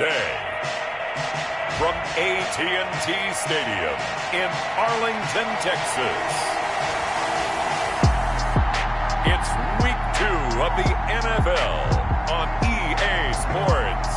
today. From AT&T Stadium in Arlington, Texas. It's Week 2 of the NFL on EA Sports.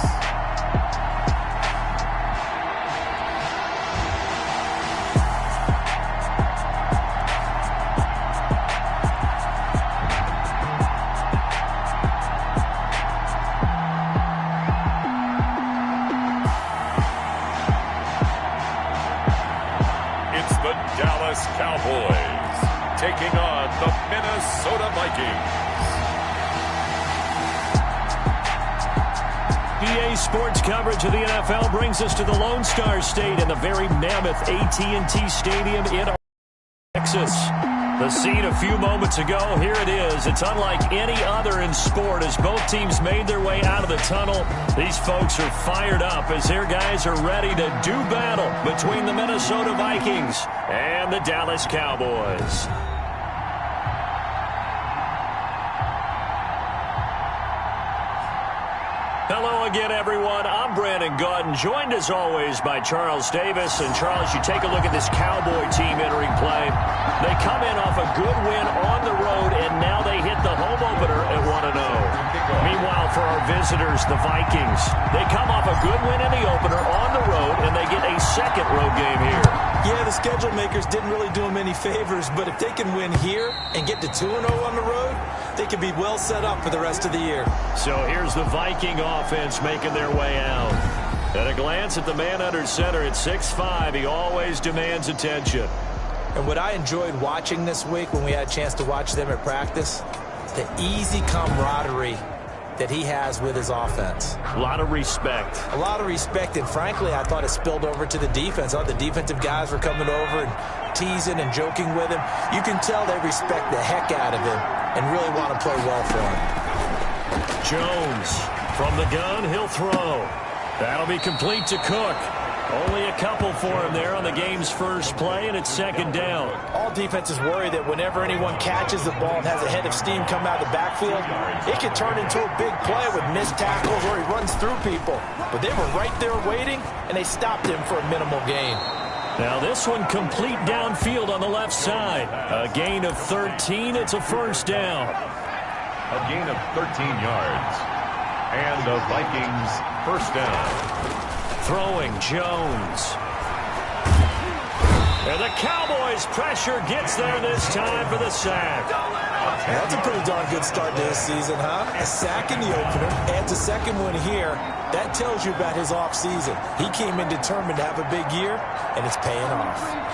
Cowboys taking on the Minnesota Vikings. EA Sports coverage of the NFL brings us to the Lone Star State in the very mammoth AT&T Stadium in Texas. The scene a few moments ago, here it is. It's unlike any other in sport as both teams made their way out of the tunnel. These folks are fired up as their guys are ready to do battle between the Minnesota Vikings and the Dallas Cowboys. Hello again, everyone. I'm Brandon Gaudin, joined as always by Charles Davis. And Charles, you take a look at this Cowboy team entering play. They come in off a good win on the road, and now they hit the home opener at 1-0. Meanwhile, for our visitors, the Vikings, they come off a good win in the opener on the road, and they get a second road game here. Yeah, the schedule makers didn't really do them any favors, but if they can win here and get to 2-0 on the road, they can be well set up for the rest of the year. So here's the Viking offense making their way out. At a glance at the man under center at 6'5", he always demands attention. And what I enjoyed watching this week when we had a chance to watch them at practice, the easy camaraderie that he has with his offense. A lot of respect. A lot of respect, and frankly, I thought it spilled over to the defense. All the defensive guys were coming over and teasing and joking with him. You can tell they respect the heck out of him and really want to play well for him. Jones from the gun, he'll throw. That'll be complete to Cook. Only a couple for him there on the game's first play, and it's second down. All defenses worry that whenever anyone catches the ball and has a head of steam come out of the backfield, it can turn into a big play with missed tackles or he runs through people. But they were right there waiting, and they stopped him for a minimal gain. Now this one complete downfield on the left side. A gain of 13. It's a first down. A gain of 13 yards. And the Vikings first down. Throwing Jones. And the Cowboys pressure gets there this time for the sack. That's a pretty darn good start to this season, huh? A sack in the opener, adds a second one here. That tells you about his offseason. He came in determined to have a big year, and it's paying off.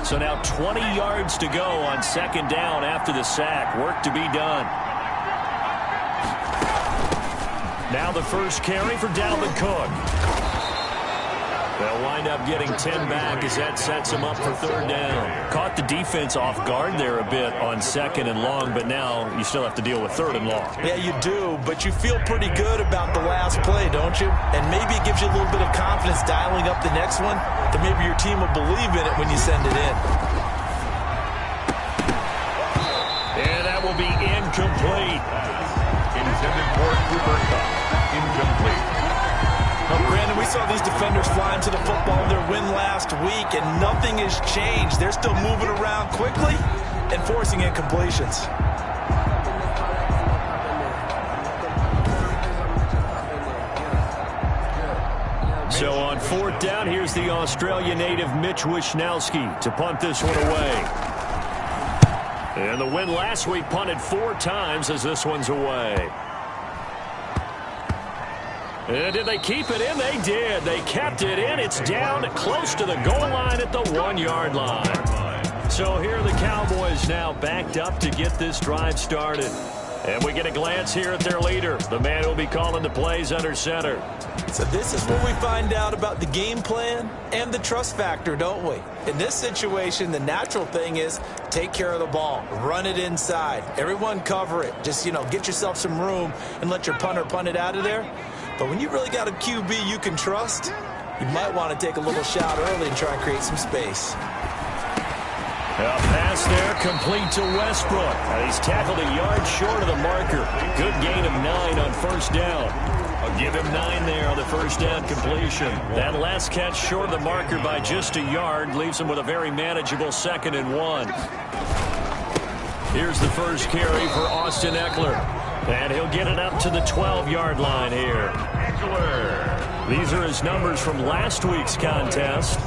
So now 20 yards to go on second down after the sack. Work to be done. Now the first carry for Dalvin Cook. They'll wind up getting 10 back as that sets them up for third down. Caught the defense off guard there a bit on second and long, but now you still have to deal with third and long. Yeah, you do, but you feel pretty good about the last play, don't you? And maybe it gives you a little bit of confidence dialing up the next one, that maybe your team will believe in it when you send it in. And that will be incomplete. Intended for Cooper Kupp. Incomplete. Brandon, we saw these defenders flying to the football in their win last week, and nothing has changed. They're still moving around quickly and forcing incompletions. So on fourth down, here's the Australia native Mitch Wishnowsky to punt this one away. And the win last week punted 4 times as this one's away. And did they keep it in? They did. They kept it in. It's down close to the goal line at the 1-yard line. So here are the Cowboys now backed up to get this drive started. And we get a glance here at their leader, the man who will be calling the plays under center. So this is where we find out about the game plan and the trust factor, don't we? In this situation, the natural thing is take care of the ball, run it inside. Everyone cover it. Just, get yourself some room and let your punter punt it out of there. But when you really got a QB you can trust, you might want to take a little shot early and try and create some space. A pass there complete to Westbrook. And he's tackled a yard short of the marker. Good gain of 9 on first down. I'll give him 9 there on the first down completion. That last catch short of the marker by just a yard leaves him with a very manageable 2nd and 1. Here's the first carry for Austin Ekeler. And he'll get it up to the 12-yard line here. These are his numbers from last week's contest.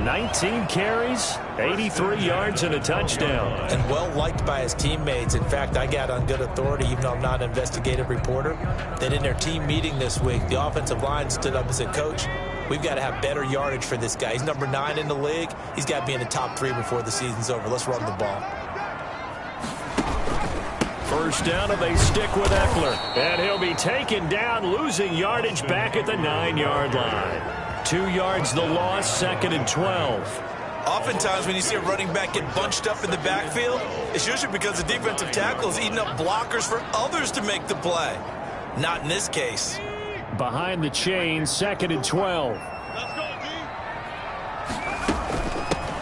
19 carries, 83 yards, and a touchdown. And well-liked by his teammates. In fact, I got on good authority, even though I'm not an investigative reporter, that in their team meeting this week, the offensive line stood up and said, Coach, we've got to have better yardage for this guy. He's number 9 in the league. He's got to be in the top 3 before the season's over. Let's run the ball. First down, and they stick with Ekeler. And he'll be taken down, losing yardage back at the 9-yard line. 2 yards the loss, 2nd and 12. Oftentimes when you see a running back get bunched up in the backfield, it's usually because the defensive tackle is eating up blockers for others to make the play. Not in this case. Behind the chain, 2nd and 12.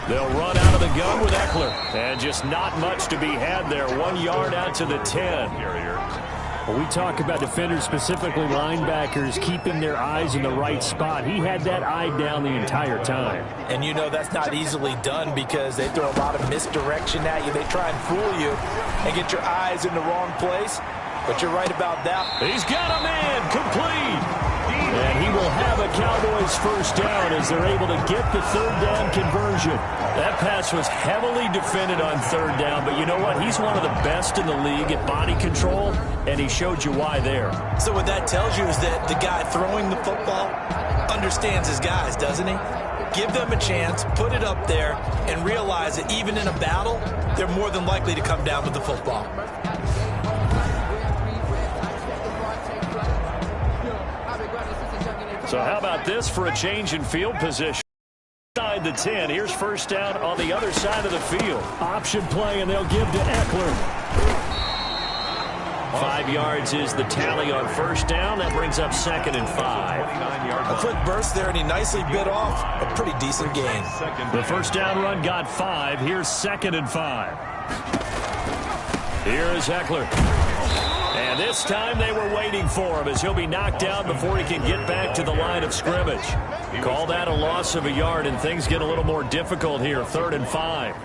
They'll run out of the gun with Ekeler. And just not much to be had there. 1 yard out to the 10. When we talk about defenders, specifically linebackers, keeping their eyes in the right spot, he had that eye down the entire time. And you know that's not easily done because they throw a lot of misdirection at you. They try and fool you and get your eyes in the wrong place. But you're right about that. He's got a man complete. And he will have a Cowboys first down as they're able to get the 3rd down conversion. That pass was heavily defended on 3rd down, but you know what? He's one of the best in the league at body control, and he showed you why there. So what that tells you is that the guy throwing the football understands his guys, doesn't he? Give them a chance, put it up there, and realize that even in a battle, they're more than likely to come down with the football. So how about this for a change in field position? Inside the 10, here's first down on the other side of the field. Option play, and they'll give to Ekeler. 5 yards is the tally on first down. That brings up 2nd and 5. A quick burst there, and he nicely bit off a pretty decent gain. The first down run got 5. Here's 2nd and 5. Here's Ekeler. And this time they were waiting for him as he'll be knocked down before he can get back to the line of scrimmage. Call that a loss of a yard, and things get a little more difficult here, 3rd and 5.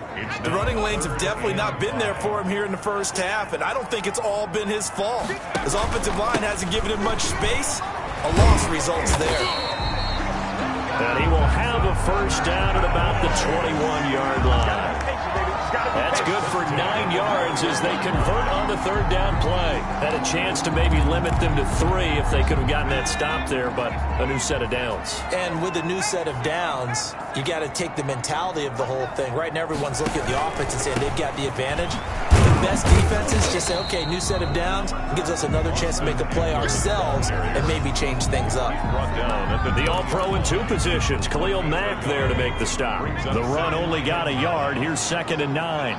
The running lanes have definitely not been there for him here in the first half, and I don't think it's all been his fault. His offensive line hasn't given him much space. A loss results there. And he will have a first down at about the 21-yard line. That's good for 9 yards as they convert on the 3rd down play. Had a chance to maybe limit them to 3 if they could have gotten that stop there, but a new set of downs. And with a new set of downs, you got to take the mentality of the whole thing. Right now, everyone's looking at the offense and saying they've got the advantage. The best defenses just say, okay, new set of downs. It gives us another chance to make a play ourselves and maybe change things up. The all-pro in 2 positions. Khalil Mack there to make the stop. The run only got a yard. Here's 2nd and 9.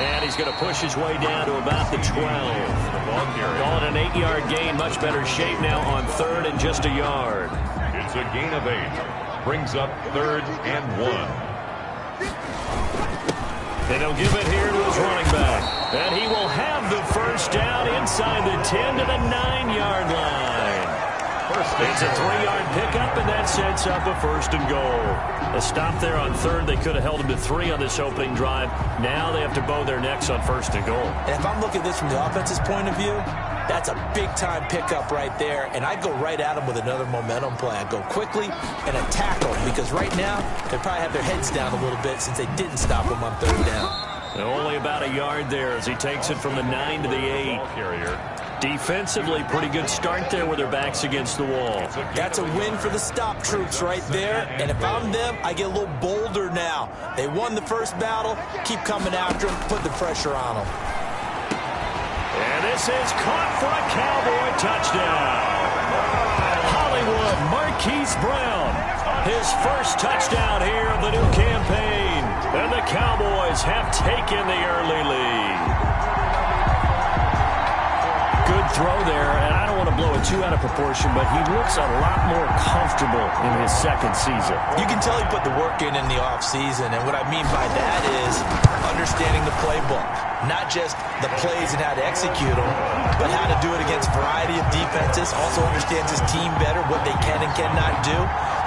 And he's going to push his way down to about the 12. Call it an 8-yard gain. Much better shape now on 3rd and just a yard. It's a gain of 8. Brings up 3rd and 1. And he'll give it here to his running back. And he will have the first down inside the 10 to the 9-yard line. It's a 3-yard pickup, and that sets up a 1st and goal. A stop there on 3rd. They could have held him to 3 on this opening drive. Now they have to bow their necks on 1st and goal. And if I'm looking at this from the offense's point of view, that's a big-time pickup right there. And I go right at them with another momentum play. I go quickly and attack them because right now they probably have their heads down a little bit since they didn't stop them on 3rd down. And only about a yard there as he takes it from the 9 to the 8. Defensively, pretty good start there with their backs against the wall. That's a win for the stop troops right there. And if I'm them, I get a little bolder now. They won the first battle. Keep coming after them. Put the pressure on them. And this is caught for a Cowboy touchdown. Hollywood Marquise Brown. His first touchdown here of the new campaign. And the Cowboys Cowboys have taken the early lead. Good throw there, and I don't want to blow it too out of proportion, but he looks a lot more comfortable in his second season. You can tell he put the work in the offseason, and what I mean by that is understanding the playbook. Not just the plays and how to execute them, but how to do it against a variety of defenses. Also understands his team better, what they can and cannot do.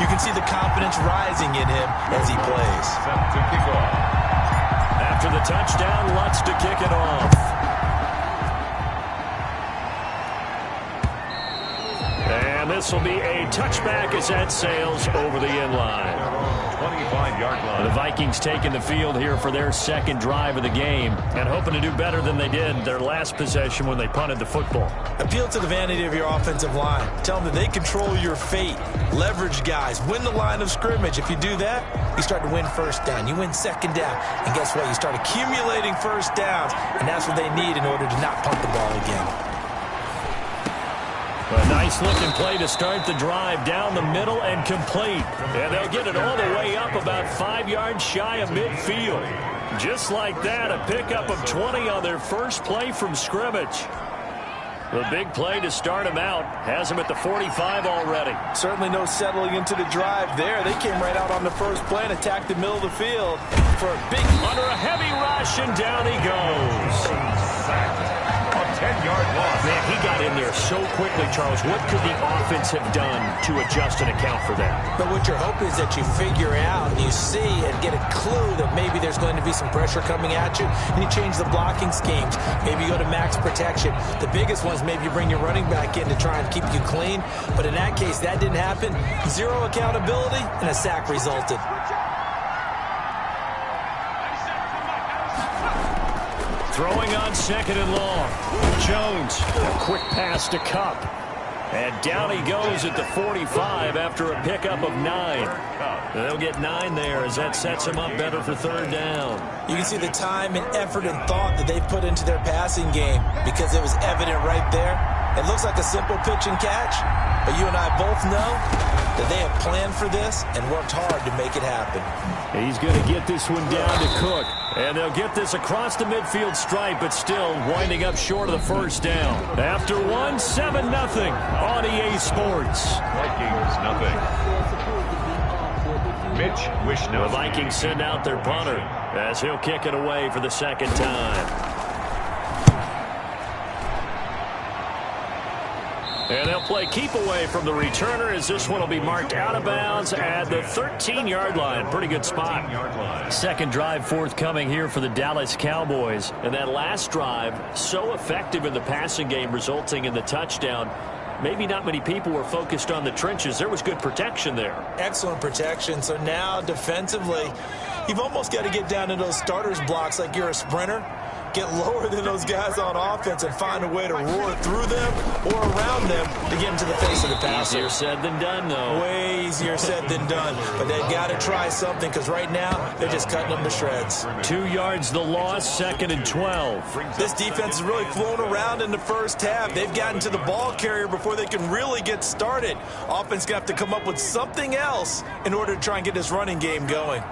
You can see the confidence rising in him as he plays. After the touchdown, Lutz to kick it off. And this will be a touchback as that sails over the end line. 25-yard line. The Vikings taking the field here for their second drive of the game and hoping to do better than they did their last possession when they punted the football. Appeal to the vanity of your offensive line. Tell them that they control your fate. Leverage guys. Win the line of scrimmage. If you do that, you start to win first down. You win second down. And guess what? You start accumulating first downs. And that's what they need in order to not punt the ball again. A nice-looking play to start the drive down the middle and complete. And they'll get it all the way up about 5 yards shy of midfield. Just like that, a pickup of 20 on their first play from scrimmage. The big play to start them out has them at the 45 already. Certainly no settling into the drive there. They came right out on the first play and attacked the middle of the field for a big... Under a heavy rush, and down he goes. 10-yard loss. Man, he got in there so quickly, Charles. What could the offense have done to adjust and account for that? But what you're hoping is that you figure out and you see and get a clue that maybe there's going to be some pressure coming at you, and you change the blocking schemes. Maybe you go to max protection. The biggest one is maybe you bring your running back in to try and keep you clean. But in that case, that didn't happen. Zero accountability, and a sack resulted. Throwing on second and long. Jones, a quick pass to Cup. And down he goes at the 45 after a pickup of 9. They'll get 9 there as that sets them up better for third down. You can see the time and effort and thought that they've put into their passing game because it was evident right there. It looks like a simple pitch and catch, but you and I both know that they have planned for this and worked hard to make it happen. He's going to get this one down to Cook. And they'll get this across the midfield stripe, but still winding up short of the first down. After 1, 7-0 on EA Sports. Vikings, nothing. Mitch Wishnowsky. The Vikings send out their punter as he'll kick it away for the second time. And they'll play keep away from the returner as this one will be marked out of bounds at the 13-yard line. Pretty good spot. Second drive forthcoming here for the Dallas Cowboys. And that last drive, so effective in the passing game, resulting in the touchdown. Maybe not many people were focused on the trenches. There was good protection there. Excellent protection. So now defensively, you've almost got to get down to those starters blocks like you're a sprinter. Get lower than those guys on offense and find a way to roar through them or around them to get into the face of the passer. Easier said than done, though. Way easier said than done. But they've got to try something because right now they're just cutting them to shreds. 2 yards the loss, 2nd and 12. This defense has really flown around in the first half. They've gotten to the ball carrier before they can really get started. Offense got to come up with something else in order to try and get this running game going.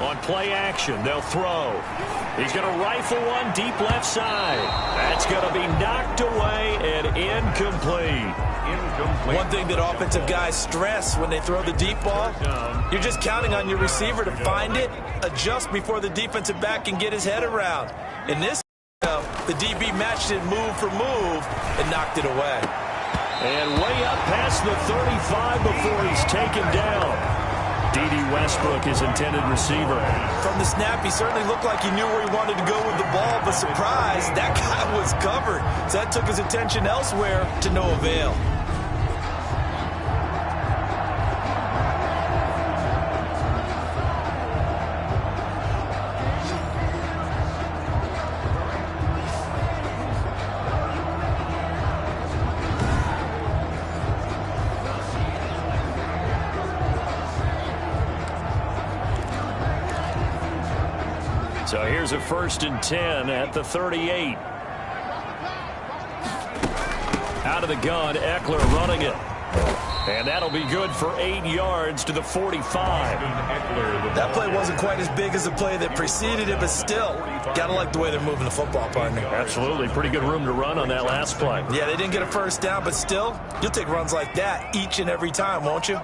On play action, they'll throw. He's going to rifle one deep left side. That's going to be knocked away and incomplete. One thing that offensive guys stress when they throw the deep ball, you're just counting on your receiver to find it, adjust before the defensive back can get his head around. In this, the DB matched it move for move and knocked it away. And way up past the 35 before he's taken down. D.D. Westbrook, his intended receiver. From the snap, he certainly looked like he knew where he wanted to go with the ball, but surprise, that guy was covered. So that took his attention elsewhere to no avail. So here's a 1st and 10 at the 38. Out of the gun, Eckler running it. And that'll be good for 8 yards to the 45. That play wasn't quite as big as the play that preceded it, but still, gotta like the way they're moving the football, partner. Absolutely. Pretty good room to run on that last play. Yeah, they didn't get a first down, but still, you'll take runs like that each and every time, won't you?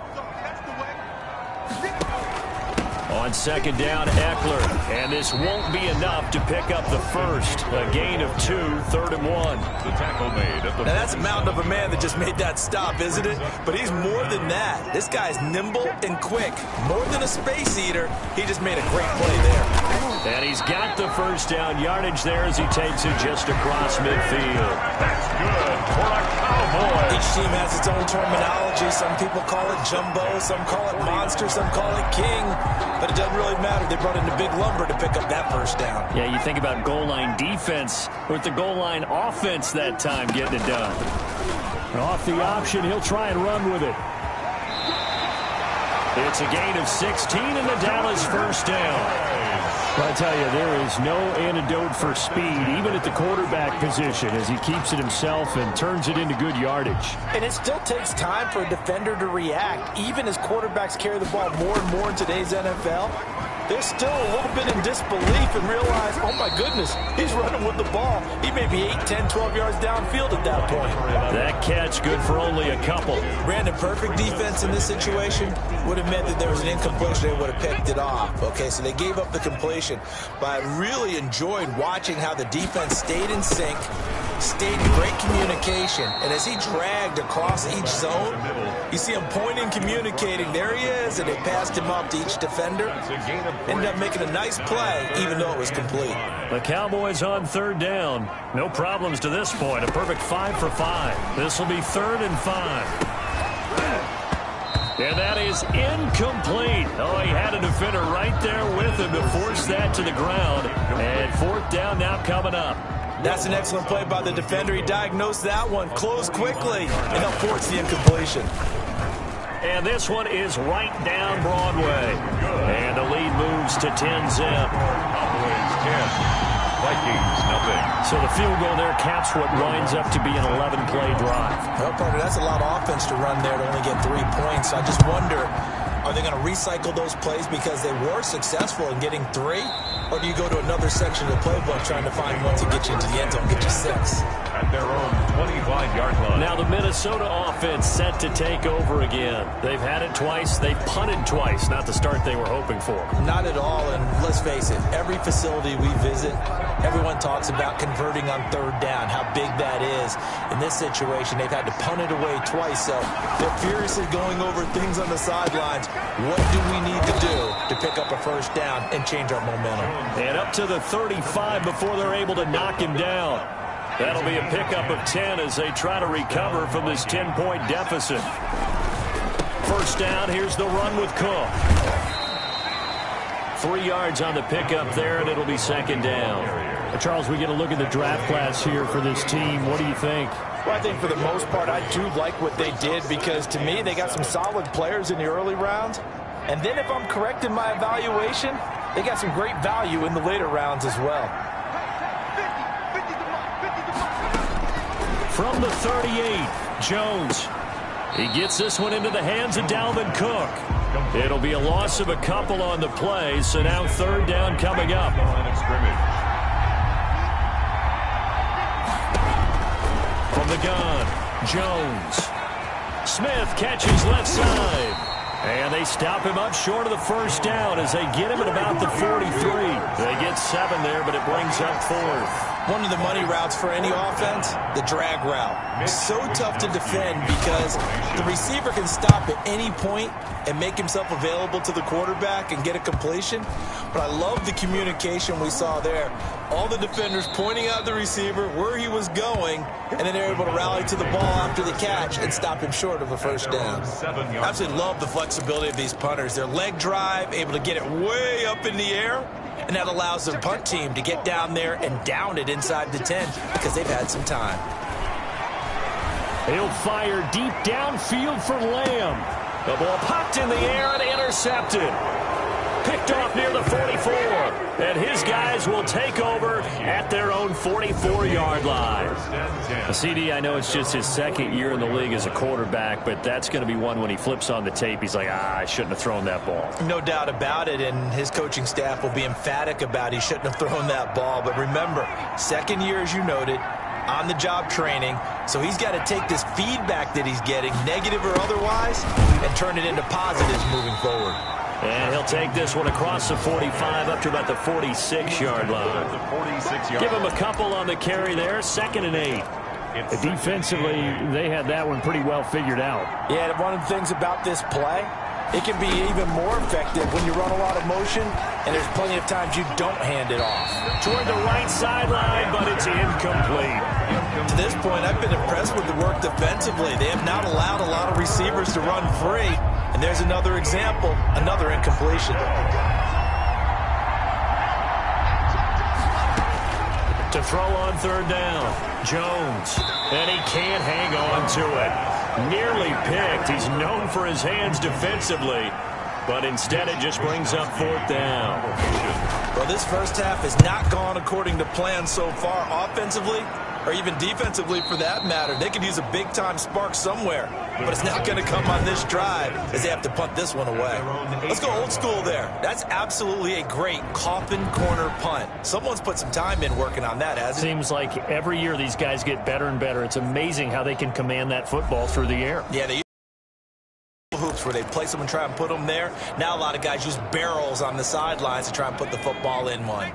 On second down, Eckler. And this won't be enough to pick up the first. A gain of 2, 3rd and 1. The tackle made at the Now, that's a mountain of a man that just made that stop, isn't it? But he's more than that. This guy's nimble and quick. More than a space eater, he just made a great play there. And he's got the first down yardage there as he takes it just across midfield. That's good for a Cowboy. Each team has its own terminology. Some people call it jumbo, some call it monster, some call it king. But it doesn't really matter. They brought in the big lumber to pick up that first down. Yeah, you think about goal line defense with the goal line offense that time getting it done. And off the option, he'll try and run with it. It's a gain of 16 and the Dallas first down. I tell you, there is no antidote for speed, even at the quarterback position, as he keeps it himself and turns it into good yardage. And it still takes time for a defender to react, even as quarterbacks carry the ball more and more in today's NFL. They're still a little bit in disbelief and realize, oh my goodness, he's running with the ball. He may be 8, 10, 12 yards downfield at that point. That catch good for only a couple. Brandon, perfect defense in this situation would have meant that there was an incompletion. They would have picked it off. Okay, so they gave up the completion. But I really enjoyed watching how the defense stayed in sync, stayed in great communication. And as he dragged across each zone, you see him pointing, communicating. There he is, and they passed him off to each defender. Ended up making a nice play, even though it was complete. The Cowboys on 3rd down. No problems to this point. A perfect 5 for 5. This will be 3rd and 5. And that is incomplete. Oh, he had a defender right there with him to force that to the ground. And 4th down now coming up. That's an excellent play by the defender. He diagnosed that one, closed quickly, and helped force the incompletion. And this one is right down Broadway. And the lead moves to 10-zip. Cowboys 10, Vikings nothing. So the field goal there caps what winds up to be an 11-play drive. Well, partner, that's a lot of offense to run there to only get 3 points. I just wonder, are they going to recycle those plays because they were successful in getting 3? Or do you go to another section of the playbook trying to find one to get you into the end zone, get you 6? At their own 25-yard line. Now the Minnesota offense set to take over again. They've had it twice. They've punted twice. Not the start they were hoping for. Not at all, and let's face it, every facility we visit, everyone talks about converting on 3rd down, how big that is. In this situation, they've had to punt it away twice, so they're furiously going over things on the sidelines. What do we need to do to pick up a first down and change our momentum? And up to the 35 before they're able to knock him down. That'll be a pickup of 10 as they try to recover from this 10-point deficit. First down, here's the run with Cook. 3 yards on the pickup there, and it'll be 2nd down. Charles, we get a look at the draft class here for this team. What do you think? Well, I think for the most part, I do like what they did because, to me, they got some solid players in the early rounds. And then if I'm correct in my evaluation, they got some great value in the later rounds as well. From the 38, Jones. He gets this one into the hands of Dalvin Cook. It'll be a loss of a couple on the play, so now 3rd down coming up. From the gun, Jones. Smith catches left side. And they stop him up short of the first down as they get him at about the 43. They get 7 there, but it brings up 4th. One of the money routes for any offense, the drag route. So tough to defend because the receiver can stop at any point and make himself available to the quarterback and get a completion. But I love the communication we saw there. All the defenders pointing out the receiver, where he was going, and then they're able to rally to the ball after the catch and stop him short of a first down. I absolutely love the flexibility of these punters. Their leg drive, able to get it way up in the air, and that allows their punt team to get down there and down it inside the 10 because they've had some time. He'll fire deep downfield for Lamb. The ball popped in the air and intercepted. picked off near the 44. And his guys will take over at their own 44-yard line. CD, I know it's just his second year in the league as a quarterback, but that's going to be one when he flips on the tape. He's like, I shouldn't have thrown that ball. No doubt about it, and his coaching staff will be emphatic about he shouldn't have thrown that ball. But remember, second year, as you noted, on-the-job training, so he's got to take this feedback that he's getting, negative or otherwise, and turn it into positives moving forward. And he'll take this one across the 45 up to about the 46-yard line. Give him a couple on the carry there, 2nd and 8. Defensively, they had that one pretty well figured out. Yeah, one of the things about this play, it can be even more effective when you run a lot of motion, and there's plenty of times you don't hand it off. Toward the right sideline, but it's incomplete. To this point, I've been impressed with the work defensively. They have not allowed a lot of receivers to run free. And there's another example, another incompletion. To throw on 3rd down, Jones. And he can't hang on to it. Nearly picked. He's known for his hands defensively. But instead it just brings up 4th down. Well, this first half has not gone according to plan so far offensively, or even defensively for that matter. They could use a big-time spark somewhere, but it's not going to come on this drive as they have to punt this one away. Let's go old school there. That's absolutely a great coffin corner punt. Someone's put some time in working on that, hasn't it? Seems like every year these guys get better and better. It's amazing how they can command that football through the air. Yeah, they use hoops where they place them and try and put them there. Now a lot of guys use barrels on the sidelines to try and put the football in one.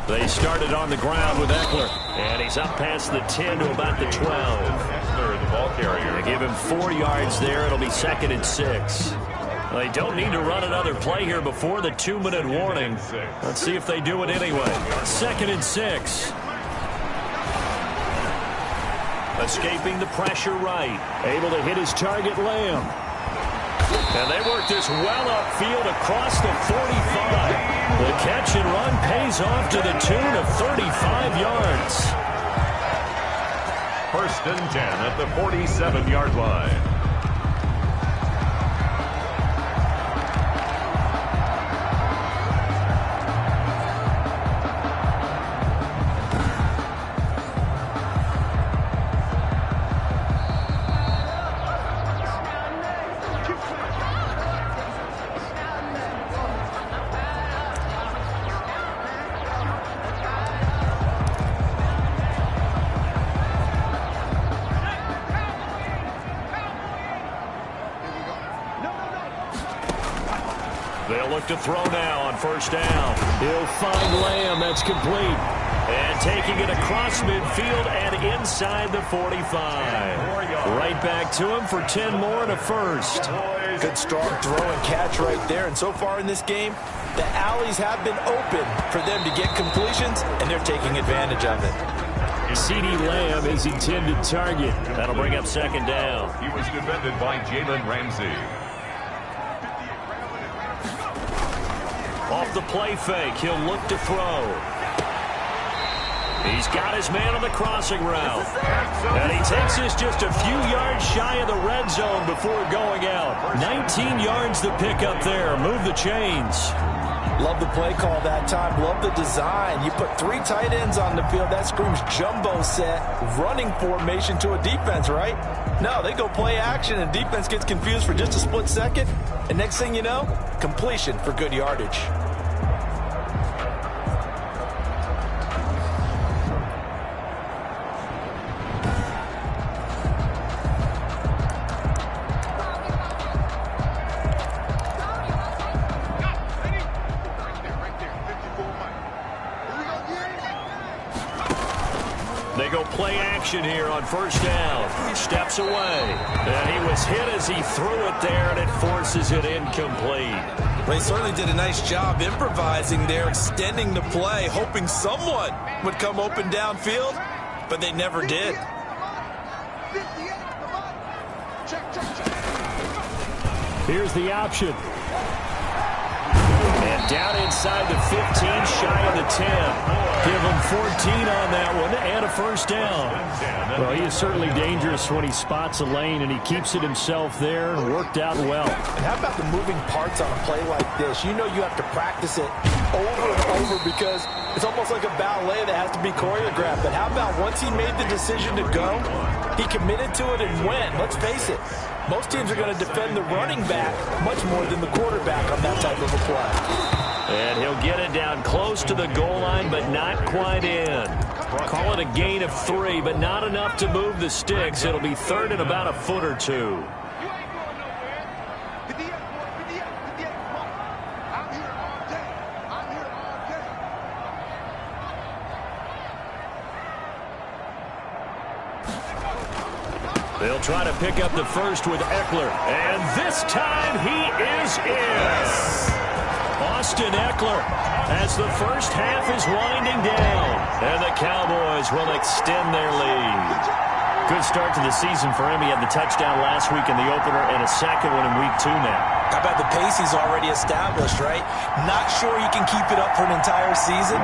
They started on the ground with Eckler, and he's up past the 10 to about the 12. Eckler, the ball carrier. They give him 4 yards there. It'll be 2nd and 6. They don't need to run another play here before the 2-minute warning. Let's see if they do it anyway. 2nd and 6. Escaping the pressure right. Able to hit his target, Lamb. And they work this well upfield across the 45. The catch and run pays off to the tune of 35 yards. 1st and 10 at the 47-yard line. They'll look to throw now on 1st down. He'll find Lamb. That's complete. And taking it across midfield and inside the 45. Right back to him for 10 more and a 1st. Good strong throw and catch right there. And so far in this game, the alleys have been open for them to get completions, and they're taking advantage of it. CD Lamb is intended target. That'll bring up 2nd down. He was defended by Jalen Ramsey. Off the play fake, he'll look to throw. He's got his man on the crossing route. And he takes this just a few yards shy of the red zone before going out. 19 yards to pick up there. Move the chains. Love the play call that time. Love the design. You put 3 tight ends on the field. That screams jumbo set, running formation to a defense, right? No, they go play action, and defense gets confused for just a split second. And next thing you know, completion for good yardage. They go play action here on 1st down. He steps away. And he was hit as he threw it there, and it forces it incomplete. Well, he certainly did a nice job improvising there, extending the play, hoping someone would come open downfield, but they never did. Here's the option. And Down inside the 15, shy of the 10. Give him 14 on that one and a first down. Well, he is certainly dangerous when he spots a lane, and he keeps it himself there and worked out well. And how about the moving parts on a play like this? You know you have to practice it over and over because it's almost like a ballet that has to be choreographed. But how about once he made the decision to go, he committed to it and went. Let's face it, most teams are going to defend the running back much more than the quarterback on that type of a play. And he'll get it down close to the goal line, but not quite in. Call it a gain of 3, but not enough to move the sticks. It'll be third and about a foot or two. They'll try to pick up the first with Eckler. And this time he is in. Austin Eckler as the first half is winding down. And the Cowboys will extend their lead. Good start to the season for him. He had the touchdown last week in the opener and a second one in week 2 now. How about the pace he's already established, right? Not sure he can keep it up for an entire season,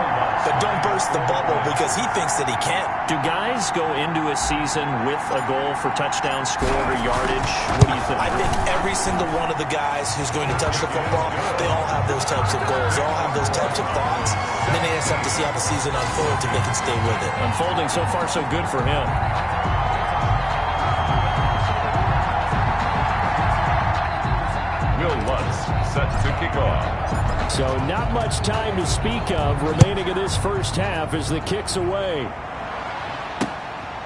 but don't burst the bubble because he thinks that he can. Do guys go into a season with a goal for touchdown scored or yardage? What do you think? I think every single one of the guys who's going to touch the football, they all have those types of goals. They all have those types of thoughts. And then they just have to see how the season unfolds if they can stay with it. Unfolding so far so good for him. Set to kick off. So not much time to speak of remaining in this first half as the kick's away.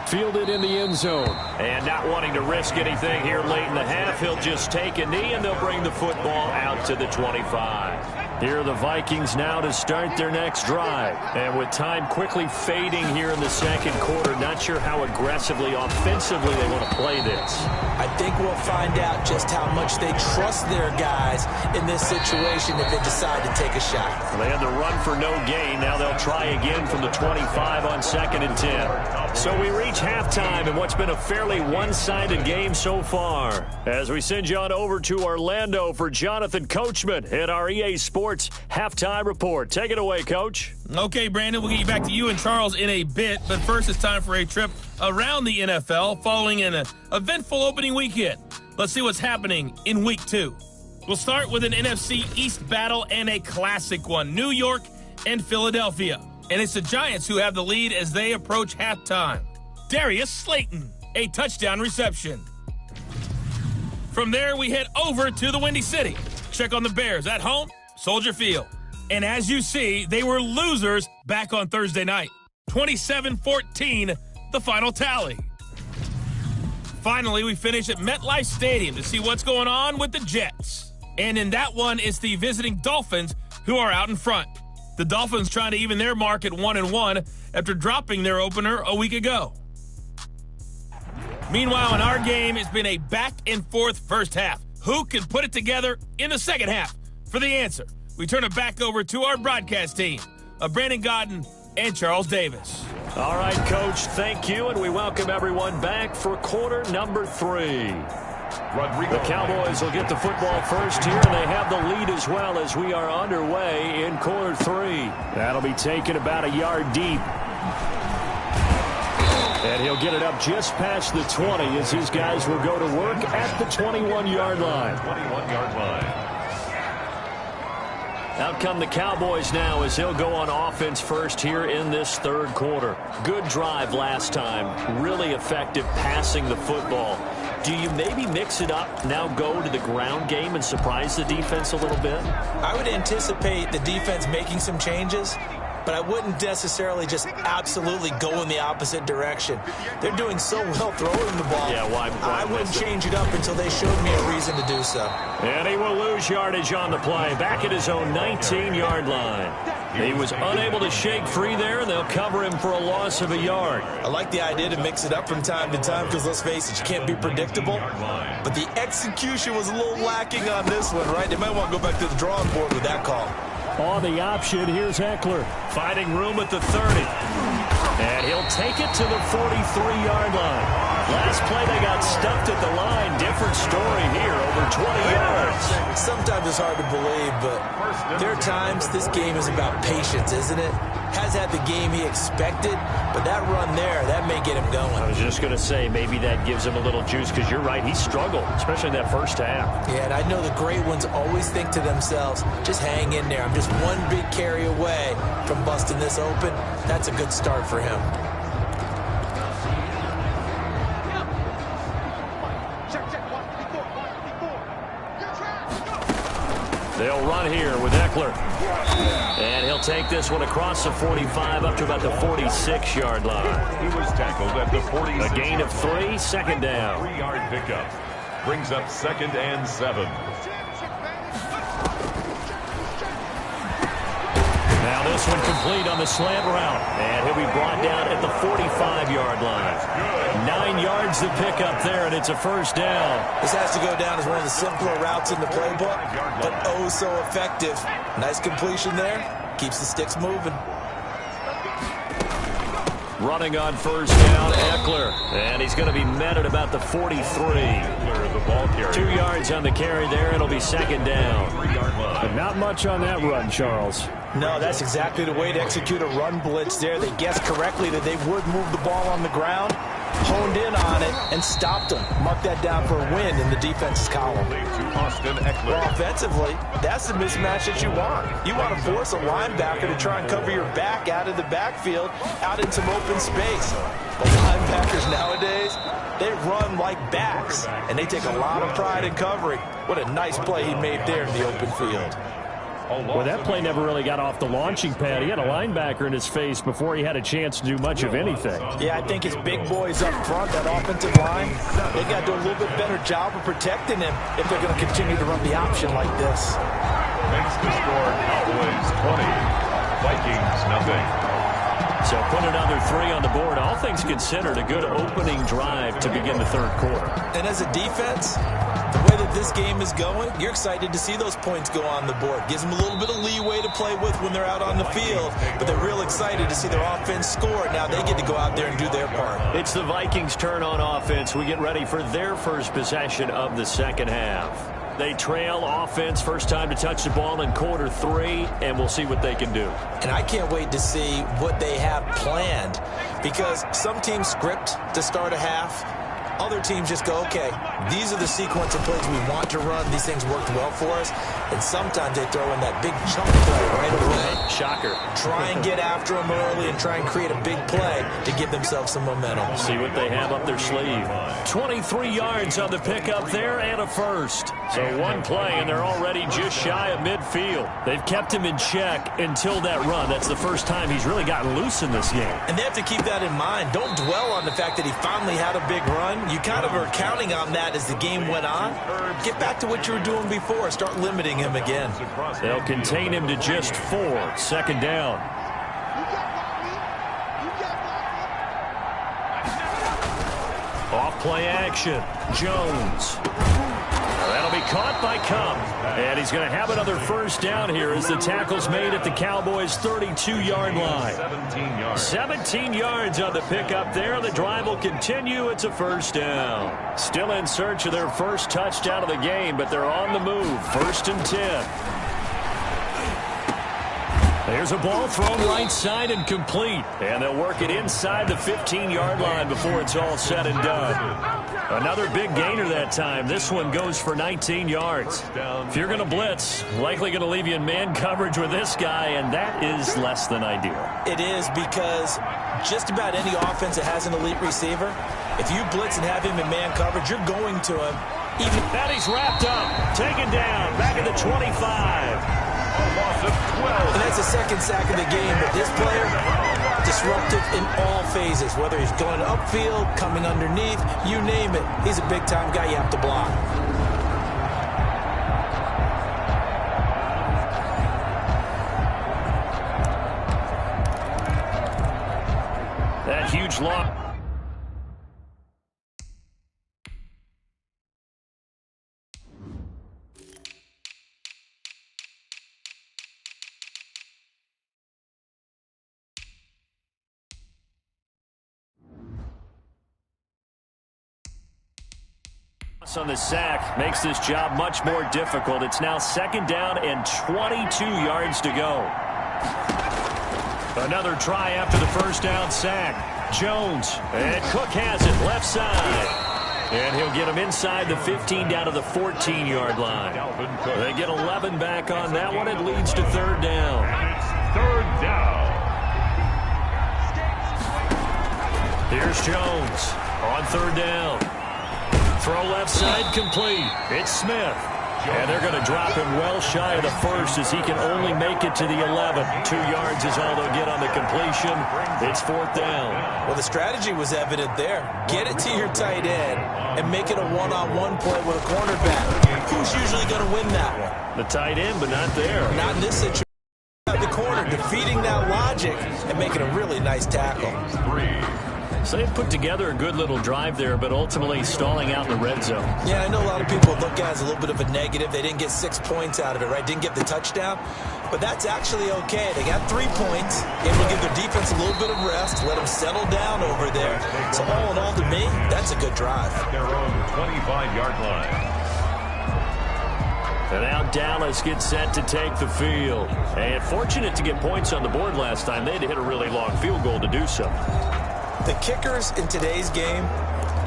Fielded in the end zone. And not wanting to risk anything here late in the half, he'll just take a knee and they'll bring the football out to the 25. Here are the Vikings now to start their next drive. And with time quickly fading here in the second quarter, not sure how aggressively, offensively they want to play this. I think we'll find out just how much they trust their guys in this situation if they decide to take a shot. They had the run for no gain. Now they'll try again from the 25 on 2nd and 10. So we reach halftime in what's been a fairly one-sided game so far. As we send you on over to Orlando for Jonathan Coachman at our EA Sports Halftime Report. Take it away, Coach. Okay, Brandon, we'll get you back to you and Charles in a bit, but first it's time for a trip around the NFL following an eventful opening weekend. Let's see what's happening in Week 2. We'll start with an NFC East battle and a classic one, New York and Philadelphia. And it's the Giants who have the lead as they approach halftime. Darius Slayton, a touchdown reception. From there, we head over to the Windy City. Check on the Bears at home, Soldier Field. And as you see, they were losers back on Thursday night. 27-14, the final tally. Finally, we finish at MetLife Stadium to see what's going on with the Jets. And in that one, it's the visiting Dolphins who are out in front. The Dolphins trying to even their mark at 1-1 after dropping their opener a week ago. Meanwhile, in our game, it's been a back-and-forth first half. Who can put it together in the second half? For the answer, we turn it back over to our broadcast team of Brandon Godden and Charles Davis. All right, Coach, thank you, and we welcome everyone back for quarter number 3. The Cowboys will get the football first here, and they have the lead as well as we are underway in quarter 3. That'll be taken about a yard deep. And he'll get it up just past the 20 as his guys will go to work at the 21-yard line. 21-yard line. Out come the Cowboys now as he'll go on offense first here in this third quarter. Good drive last time. Really effective passing the football. Do you maybe mix it up, now go to the ground game and surprise the defense a little bit? I would anticipate the defense making some changes, but I wouldn't necessarily just absolutely go in the opposite direction. They're doing so well throwing the ball. Yeah, why I wouldn't change it up until they showed me a reason to do so. And he will lose yardage on the play, back at his own 19-yard line. He was unable to shake free there, and they'll cover him for a loss of a yard. I like the idea to mix it up from time to time because, let's face it, you can't be predictable. But the execution was a little lacking on this one, right? They might want to go back to the drawing board with that call. On the option, here's Eckler. Finding room at the 30. And he'll take it to the 43-yard line. Last play, they got stuffed at the line. Different story here, over 20 yards. Sometimes it's hard to believe, but there are times this game is about patience, isn't it? Has had the game he expected, but that run there, that may get him going. I was just going to say, maybe that gives him a little juice, because you're right, he struggled, especially in that first half. Yeah, and I know the great ones always think to themselves, just hang in there. I'm just one big carry away from busting this open. That's a good start for him. They'll run here with Eckler. And he'll take this one across the 45 up to about the 46-yard line. He was tackled at the 46. A gain of 3, second down. 3-yard pickup. Brings up 2nd and 7. Now this one complete on the slant route. And he'll be brought down at the 45-yard line. 9 yards to pick up there, and it's a first down. This has to go down as one of the simpler routes in the playbook, but oh so effective. Nice completion there. Keeps the sticks moving. Running on first down, Eckler. And he's going to be met at about the 43. The ball carrier. 2 yards on the carry there. It'll be second down. 3-yard line. But not much on that run, Charles. No, that's exactly the way to execute a run blitz there. They guessed correctly that they would move the ball on the ground, honed in on it, and stopped them. Mark that down for a win in the defense's column. Well, offensively, that's the mismatch that you want. You want to force a linebacker to try and cover your back out of the backfield, out in some open space. But linebackers nowadays, they run like backs, and they take a lot of pride in covering. What a nice play he made there in the open field. Well, that play never really got off the launching pad. He had a linebacker in his face before he had a chance to do much of anything. Yeah, I think his big boys up front, that offensive line, they got to do a little bit better job of protecting him if they're going to continue to run the option like this. Makes the score Cowboys 20, Vikings nothing. So put another 3 on the board. All things considered, a good opening drive to begin the third quarter. And as a defense, the way that this game is going, you're excited to see those points go on the board. Gives them a little bit of leeway to play with when they're out on the field, but they're real excited to see their offense score. Now they get to go out there and do their part. It's the Vikings' turn on offense. We get ready for their first possession of the second half. They trail offense, first time to touch the ball in quarter 3, and we'll see what they can do. And I can't wait to see what they have planned, because some teams script to start a half. Other teams just go, okay, these are the sequence of plays we want to run. These things worked well for us. And sometimes they throw in that big chunk play right away. Shocker. Try and get after them early and try and create a big play to give themselves some momentum. See what they have up their sleeve. 23 yards on the pickup there and a first. So one play, and they're already just shy of midfield. They've kept him in check until that run. That's the first time he's really gotten loose in this game. And they have to keep that in mind. Don't dwell on the fact that he finally had a big run. You kind of are counting on that as the game went on. Get back to what you were doing before. Start limiting him again. They'll contain him to just 4. Second down. Off play action. Jones. That'll be caught by Cup. And he's going to have another first down here as the tackle's made at the Cowboys' 32-yard line. 17 yards on the pickup there. The drive will continue. It's a first down. Still in search of their first touchdown of the game, but they're on the move. 1st and 10. There's a ball thrown right side and complete. And they'll work it inside the 15-yard line before it's all said and done. Another big gainer that time. This one goes for 19 yards. If you're going to blitz, likely going to leave you in man coverage with this guy, and that is less than ideal. It is, because just about any offense that has an elite receiver, if you blitz and have him in man coverage, you're going to him. Even and he's wrapped up, taken down, back at the 25. And that's the second sack of the game, but this player, disruptive in all phases, whether he's going upfield, coming underneath, you name it. He's a big-time guy you have to block. That huge loss. On the sack makes this job much more difficult. It's now 2nd down and 22 yards to go. Another try after the 1st down sack. Jones, and Cook has it left side. And he'll get him inside the 15 down to the 14-yard line. They get 11 back on that one. It leads to 3rd down. And it's 3rd down. Here's Jones on 3rd down. Throw left side complete. It's Smith. And they're going to drop him well shy of the 1st as he can only make it to the 11. 2 yards is all they'll get on the completion. It's 4th down. Well, the strategy was evident there. Get it to your tight end and make it a one-on-one play with a cornerback. Who's usually going to win that one? The tight end, but not there. Not in this situation. The corner defeating that logic and making a really nice tackle. So they put together a good little drive there, but ultimately stalling out in the red zone. Yeah, I know a lot of people look at it as a little bit of a negative. They didn't get 6 points out of it, right? Didn't get the touchdown. But that's actually okay. They got 3 points, able to give their defense a little bit of rest, let them settle down over there. So all in all, to me, that's a good drive. At their own 25-yard line. And now Dallas gets set to take the field. And fortunate to get points on the board last time. They had to hit a really long field goal to do so. The kickers in today's game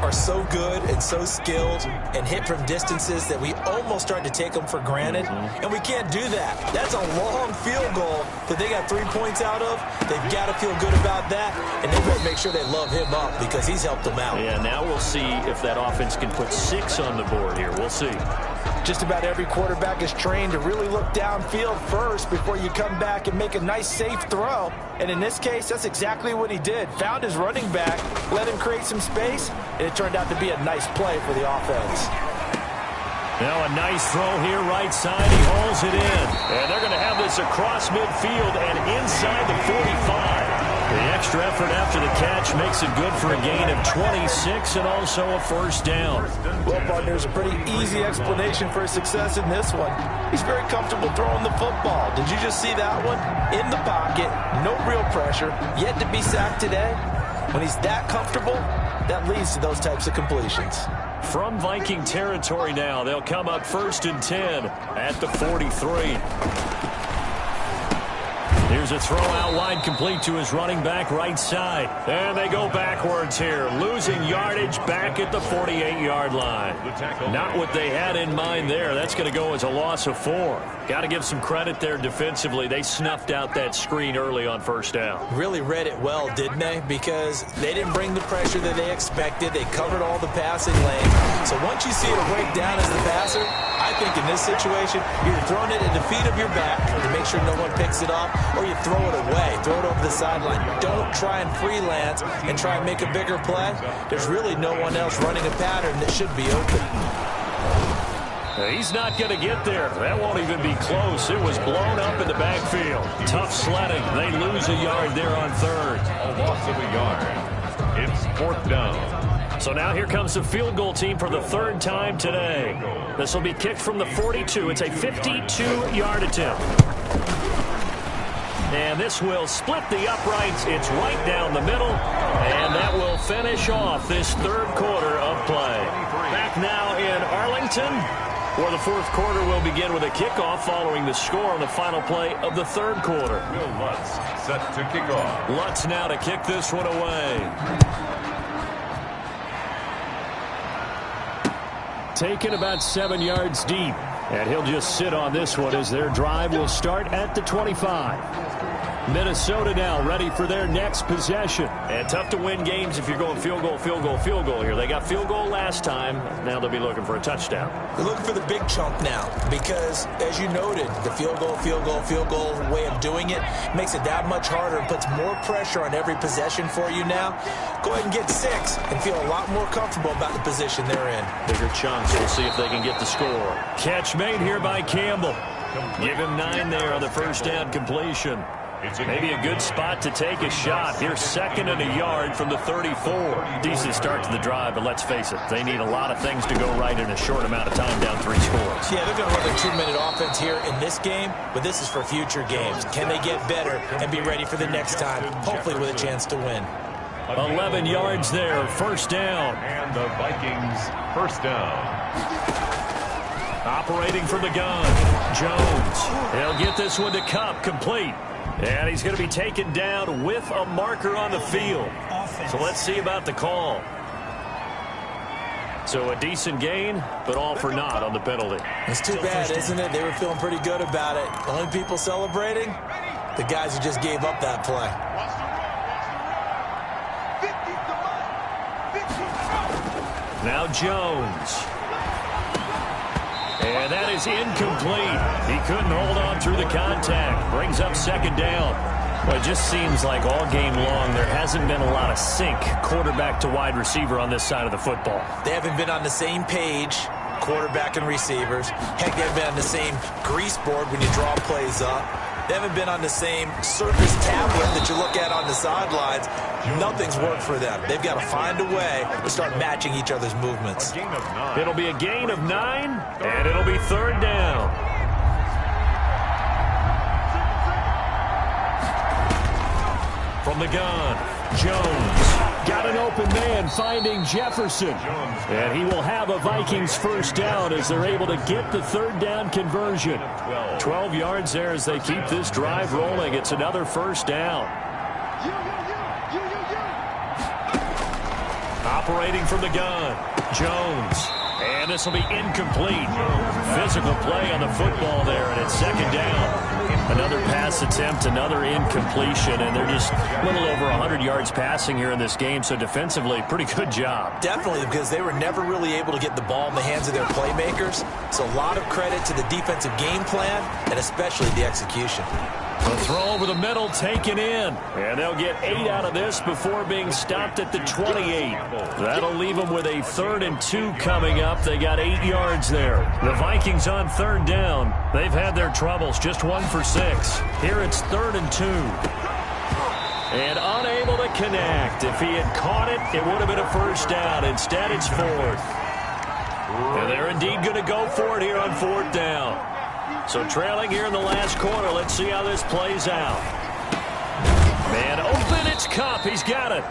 are so good and so skilled and hit from distances that we almost start to take them for granted. And we can't do that. That's a long field goal that they got 3 points out of. They've got to feel good about that, and they better make sure they love him up because he's helped them out. Yeah, now we'll see if that offense can put 6 on the board here. We'll see. Just about every quarterback is trained to really look downfield first before you come back and make a nice, safe throw. And in this case, that's exactly what he did. Found his running back, let him create some space, and it turned out to be a nice play for the offense. Now a nice throw here right side. He hauls it in. And they're going to have this across midfield and inside the 45. The extra effort after the catch makes it good for a gain of 26 and also a 1st down. Well, partner, there's a pretty easy explanation for his success in this one. He's very comfortable throwing the football. Did you just see that one? In the pocket, no real pressure, yet to be sacked today. When he's that comfortable, that leads to those types of completions. From Viking territory now, they'll come up 1st and 10 at the 43. Here's a throw out wide complete to his running back right side. And they go backwards here, losing yardage back at the 48-yard line. Not what they had in mind there. That's going to go as a loss of 4. Got to give some credit there defensively. They snuffed out that screen early on 1st down. Really read it well, didn't they? Because they didn't bring the pressure that they expected. They covered all the passing lanes. So once you see it break down as the passer, I think in this situation, you're throwing it at the feet of your back to make sure no one picks it up, or you throw it away, throw it over the sideline. Don't try and freelance and try and make a bigger play. There's really no one else running a pattern that should be open. He's not going to get there. That won't even be close. It was blown up in the backfield. Tough sledding. They lose a yard there on 3rd. A loss of a yard. It's 4th down. So now here comes the field goal team for the 3rd time today. This will be kicked from the 42. It's a 52-yard attempt. And this will split the uprights. It's right down the middle. And that will finish off this 3rd quarter of play. Back now in Arlington, where the 4th quarter will begin with a kickoff following the score on the final play of the 3rd quarter. Will Lutz set to kick off. Lutz now to kick this one away. Taken about 7 yards deep. And he'll just sit on this one as their drive will start at the 25. Minnesota now ready for their next possession. And tough to win games if you're going field goal, field goal, field goal here. They got field goal last time. Now they'll be looking for a touchdown. They're looking for the big chunk now because, as you noted, the field goal way of doing it makes it that much harder and puts more pressure on every possession for you now. Go ahead and get 6 and feel a lot more comfortable about the position they're in. Bigger chunks. We'll see if they can get the score. Catch made here by Campbell. Give him 9 there on the 1st down completion. Maybe a good spot to take a shot. Here's 2nd and a yard from the 34. Decent start to the drive, but let's face it, they need a lot of things to go right in a short amount of time down 3 scores. Yeah, they're going to run their 2-minute offense here in this game, but this is for future games. Can they get better and be ready for the next time, hopefully with a chance to win? 11 yards there, first down. And the Vikings first down. Operating from the gun, Jones. He'll get this one to Cup, complete. And he's going to be taken down with a marker on the field. So let's see about the call. So a decent gain, but all for naught on the penalty. It's too bad, isn't it? They were feeling pretty good about it. The only people celebrating, the guys who just gave up that play. Now Jones. And that is incomplete. He couldn't hold on through the contact. Brings up second down. Well, it just seems like all game long there hasn't been a lot of sync quarterback to wide receiver on this side of the football. They haven't been on the same page, quarterback and receivers. Heck, they haven't been on the same grease board when you draw plays up. They haven't been on the same surface tablet that you look at on the sidelines. Nothing's worked for them. They've got to find a way to start matching each other's movements. It'll be a gain of 9, and it'll be third down. From the gun, Jones. Got an open man finding Jefferson. And he will have a Vikings first down as they're able to get the third down conversion. 12 yards there as they keep this drive rolling. It's another first down. Operating from the gun, Jones. And this will be incomplete. Physical play on the football there, and it's second down. Another pass attempt, another incompletion, and they're just a little over 100 yards passing here in this game, so defensively, pretty good job. Definitely, because they were never really able to get the ball in the hands of their playmakers. So a lot of credit to the defensive game plan, and especially the execution. The throw over the middle taken in. And they'll get 8 out of this before being stopped at the 28. That'll leave them with a 3rd and 2 coming up. They got 8 yards there. The Vikings on third down. They've had their troubles, just 1 for 6. Here it's 3rd and 2. And unable to connect. If he had caught it, it would have been a first down. Instead, it's 4th. And they're indeed going to go for it here on 4th down. So trailing here in the last quarter. Let's see how this plays out. Man open, it's Cup. He's got it.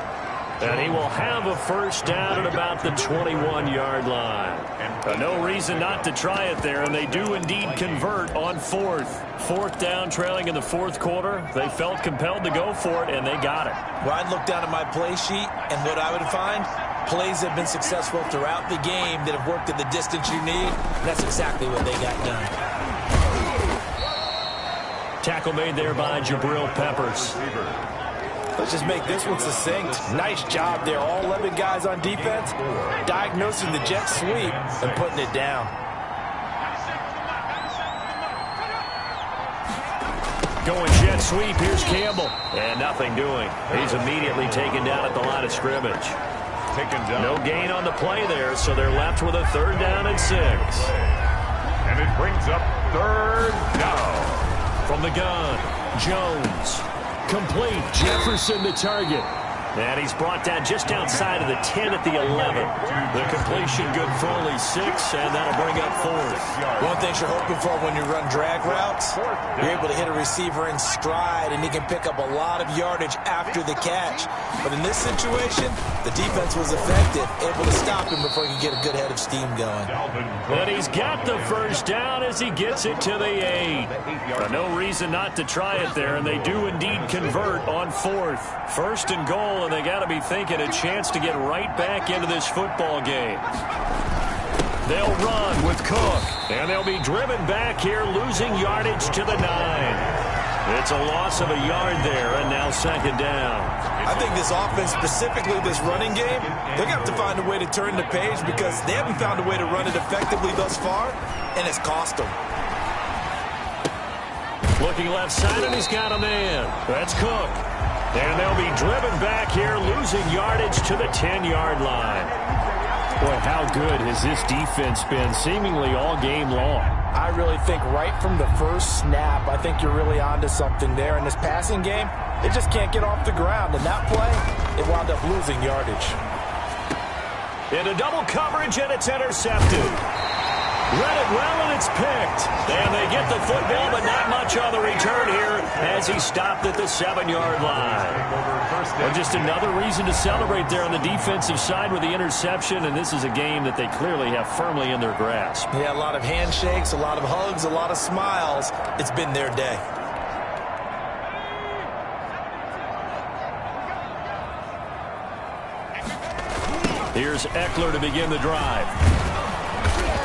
And he will have a first down at about the 21-yard line. No reason not to try it there, and they do indeed convert on 4th. 4th down, trailing in the 4th quarter. They felt compelled to go for it, and they got it. Well, I'd look down at my play sheet, and what I would find, plays have been successful throughout the game that have worked at the distance you need. And that's exactly what they got done. Tackle made there by Jabril Peppers. Let's just make this one succinct. Nice job there. All 11 guys on defense diagnosing the jet sweep and putting it down. Going jet sweep. Here's Campbell. And nothing doing. He's immediately taken down at the line of scrimmage. Taken down. No gain on the play there, so they're left with a 3rd down and 6. And it brings up 3rd down. From the gun, Jones. Complete. Jefferson the target. And he's brought down just outside of the 10 at the 11. The completion good for only 6, and that'll bring up 4th. One thing you're hoping for when you run drag routes, you're able to hit a receiver in stride, and he can pick up a lot of yardage after the catch. But in this situation, the defense was effective, able to stop him before he could get a good head of steam going. And he's got the first down as he gets it to the 8. No reason not to try it there, and they do indeed convert on 4th. 1st and goal, and they got to be thinking a chance to get right back into this football game. They'll run with Cook, and they'll be driven back here, losing yardage to the 9. It's a loss of a yard there, and now 2nd down. I think this offense, specifically this running game, they're going to have to find a way to turn the page because they haven't found a way to run it effectively thus far, and it's cost them. Looking left side, and he's got a man. That's Cook. And they'll be driven back here, losing yardage to the 10-yard line. Boy, how good has this defense been seemingly all game long? I really think right from the first snap, I think you're really onto something there. In this passing game, they just can't get off the ground. And that play, it wound up losing yardage. Into double coverage, and it's intercepted. Read it well, and it's picked. And they get the football, but not much on the return here as he stopped at the 7-yard line. Well, just another reason to celebrate there on the defensive side with the interception, and this is a game that they clearly have firmly in their grasp. Yeah, a lot of handshakes, a lot of hugs, a lot of smiles. It's been their day. Here's Eckler to begin the drive.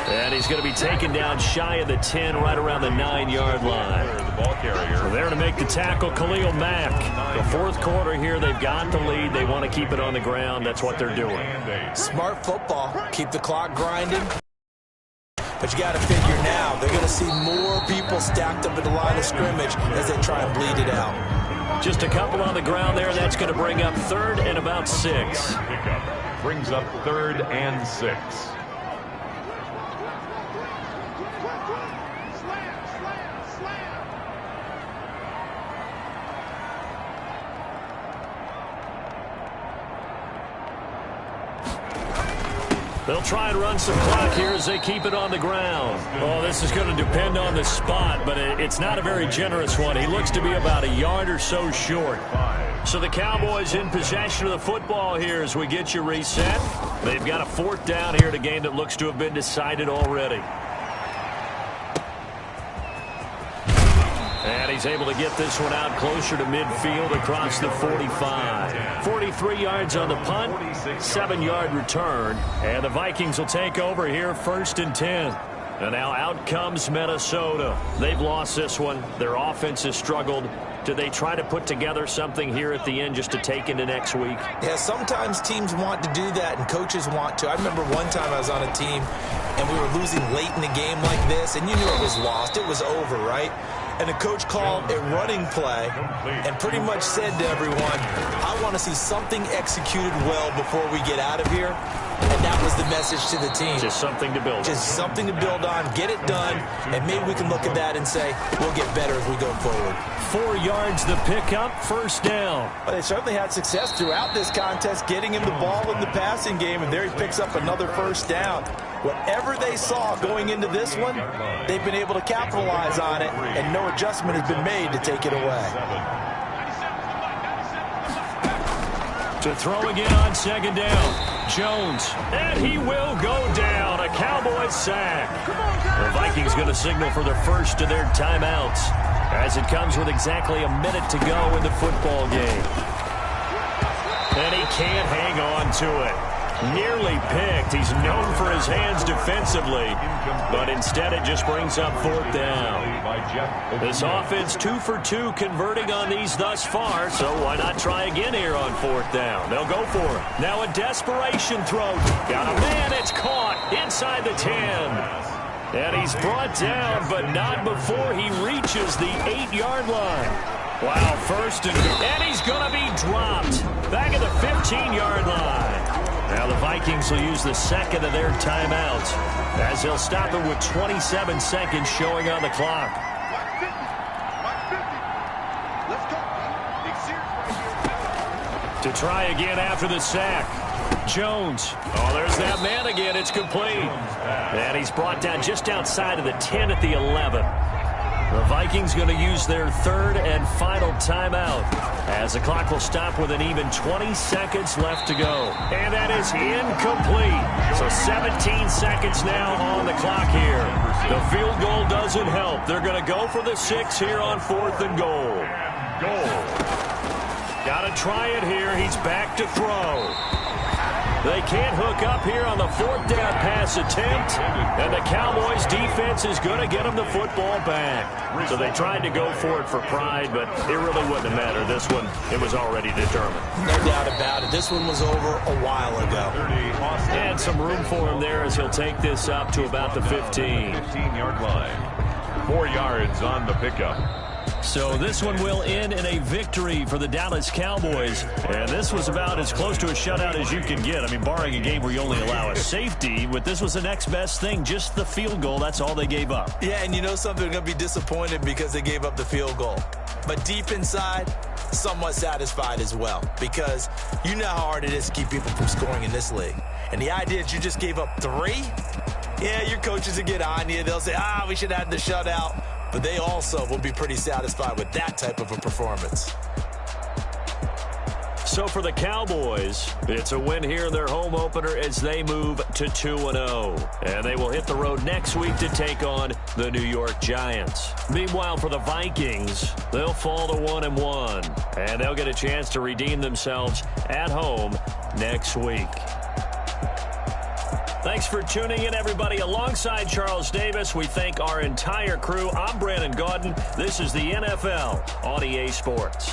And he's going to be taken down shy of the 10, right around the 9-yard line. The ball carrier. So there to make the tackle, Khalil Mack. The fourth quarter here, they've got the lead. They want to keep it on the ground. That's what they're doing. Smart football. Keep the clock grinding. But you got to figure now, they're going to see more people stacked up at the line of scrimmage as they try and bleed it out. Just a couple on the ground there. That's going to bring up 3rd and about 6. Brings up 3rd and 6. They'll try and run some clock here as they keep it on the ground. Oh, this is going to depend on the spot, but it's not a very generous one. He looks to be about a yard or so short. So the Cowboys in possession of the football here as we get you reset. They've got a 4th down here in a game that looks to have been decided already. And he's able to get this one out closer to midfield across the 45. 43 yards on the punt, 7-yard return. And the Vikings will take over here 1st and 10. And now out comes Minnesota. They've lost this one. Their offense has struggled. Do they try to put together something here at the end just to take into next week? Yeah, sometimes teams want to do that and coaches want to. I remember one time I was on a team and we were losing late in the game like this, and you knew it was lost. It was over, right? And the coach called a running play and pretty much said to everyone, I want to see something executed well before we get out of here. And that was the message to the team. Just something to build on. Just something to build on, get it done, and maybe we can look at that and say, we'll get better as we go forward. 4 yards the pickup, 1st down. Well, they certainly had success throughout this contest, getting him the ball in the passing game, and there he picks up another 1st down. Whatever they saw going into this one, they've been able to capitalize on it, and no adjustment has been made to take it away. To throw again on 2nd down. Jones, and he will go down. A Cowboys sack. The Vikings going to signal for the first of their timeouts as it comes with exactly a minute to go in the football game. And he can't hang on to it. Nearly picked. He's known for his hands defensively, but instead it just brings up 4th down. This offense 2 for 2 converting on these thus far, so why not try again here on 4th down? They'll go for it. Now a desperation throw. Got a man. It's caught inside the 10. And he's brought down, but not before he reaches the 8-yard line. Wow, 1st and he's going to be dropped back at the 15-yard line. Now the Vikings will use the 2nd of their timeouts as they'll stop it with 27 seconds showing on the clock. To try again after the sack. Jones. Oh, there's that man again. It's complete. And he's brought down just outside of the 10 at the 11. The Vikings going to use their 3rd and final timeout as the clock will stop with an even 20 seconds left to go. And that is incomplete. So 17 seconds now on the clock here. The field goal doesn't help. They're going to go for the 6 here on 4th and goal. Got to try it here. He's back to throw. They can't hook up here on the 4th down pass attempt, and the Cowboys defense is going to get them the football back. So they tried to go for it for pride, but it really wouldn't have mattered. This one, it was already determined. No doubt about it. This one was over a while ago. And some room for him there as he'll take this up to about the 15. 15-yard line. 4 yards on the pickup. So this one will end in a victory for the Dallas Cowboys. And this was about as close to a shutout as you can get. I mean, barring a game where you only allow a safety, but this was the next best thing, just the field goal. That's all they gave up. Yeah, and you know something, they're going to be disappointed because they gave up the field goal. But deep inside, somewhat satisfied as well, because you know how hard it is to keep people from scoring in this league. And the idea that you just gave up 3, Yeah, your coaches will get on you. They'll say, we should have the shutout. But they also will be pretty satisfied with that type of a performance. So for the Cowboys, it's a win here in their home opener as they move to 2-0. And they will hit the road next week to take on the New York Giants. Meanwhile, for the Vikings, they'll fall to 1-1. And they'll get a chance to redeem themselves at home next week. Thanks for tuning in, everybody. Alongside Charles Davis, we thank our entire crew. I'm Brandon Gaudin. This is the NFL on EA Sports.